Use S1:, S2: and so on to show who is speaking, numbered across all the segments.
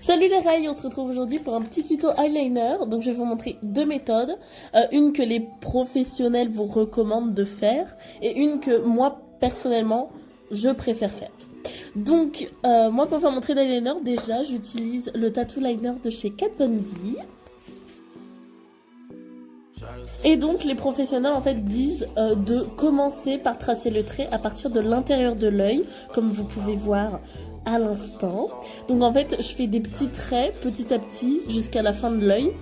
S1: Salut les rails, on se retrouve aujourd'hui pour un petit tuto eyeliner. Donc je vais vous montrer deux méthodes. Une que les professionnels vous recommandent de faire et une que moi personnellement je préfère faire. Donc moi pour faire mon trait d'eyeliner déjà j'utilise le Tattoo Liner de chez Kat Von D. Et donc les professionnels en fait disent de commencer par tracer le trait à partir de l'intérieur de l'œil, comme vous pouvez voir à l'instant. Donc en fait je fais des petits traits petit à petit jusqu'à la fin de l'œil.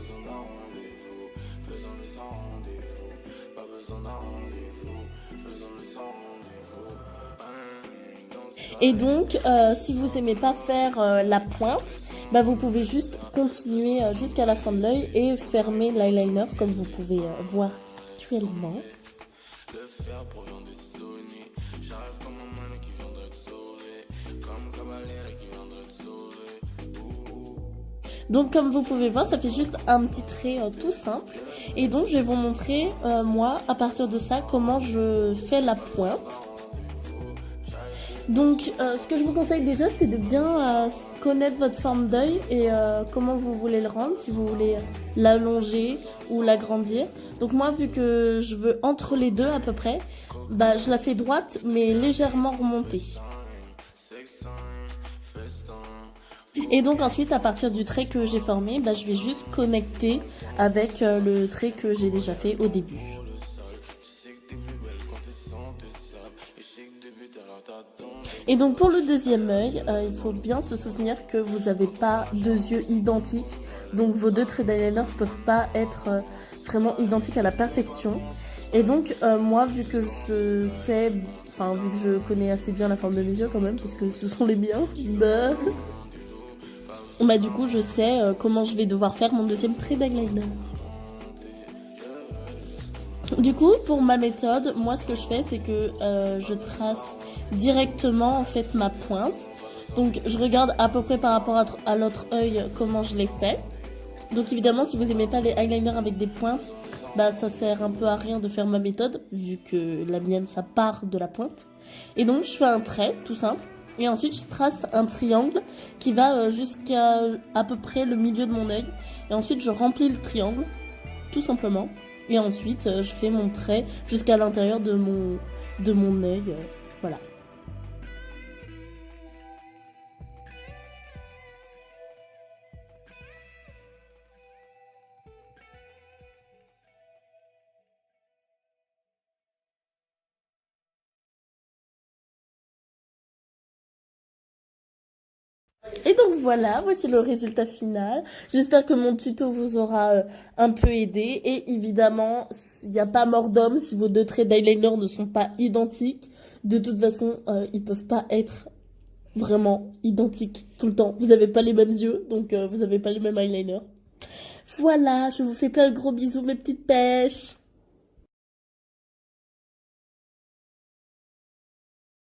S1: Et donc si vous aimez pas faire la pointe, bah, vous pouvez juste continuer jusqu'à la fin de l'œil et fermer l'eyeliner comme vous pouvez voir actuellement. Donc comme vous pouvez voir, ça fait juste un petit trait tout simple. Et donc je vais vous montrer moi à partir de ça comment je fais la pointe. Donc ce que je vous conseille déjà c'est de bien connaître votre forme d'œil et comment vous voulez le rendre, si vous voulez l'allonger ou l'agrandir. Donc moi vu que je veux entre les deux à peu près, bah, je la fais droite mais légèrement remontée. Et donc ensuite à partir du trait que j'ai formé, bah, je vais juste connecter avec le trait que j'ai déjà fait au début. Et donc pour le deuxième œil, il faut bien se souvenir que vous n'avez pas deux yeux identiques. Donc vos deux traits d'eyeliner ne peuvent pas être vraiment identiques à la perfection. Et donc moi vu que je sais, enfin vu que je connais assez bien la forme de mes yeux quand même, parce que ce sont les miens, bah du coup je sais comment je vais devoir faire mon deuxième trait d'eyeliner. Du coup, pour ma méthode, moi ce que je fais, c'est que je trace directement en fait ma pointe. Donc je regarde à peu près par rapport à l'autre œil comment je l'ai fait. Donc évidemment, si vous aimez pas les eyeliners avec des pointes, bah ça sert un peu à rien de faire ma méthode, vu que la mienne ça part de la pointe. Et donc je fais un trait tout simple. Et ensuite je trace un triangle qui va jusqu'à à peu près le milieu de mon œil. Et ensuite je remplis le triangle, tout simplement. Et ensuite, je fais mon trait jusqu'à l'intérieur de mon œil. Voilà. Et donc voilà, voici le résultat final. J'espère que mon tuto vous aura un peu aidé. Et évidemment, il n'y a pas mort d'homme si vos deux traits d'eyeliner ne sont pas identiques. De toute façon, ils peuvent pas être vraiment identiques tout le temps. Vous n'avez pas les mêmes yeux, donc vous n'avez pas les mêmes eyeliners. Voilà, je vous fais plein de gros bisous mes petites pêches.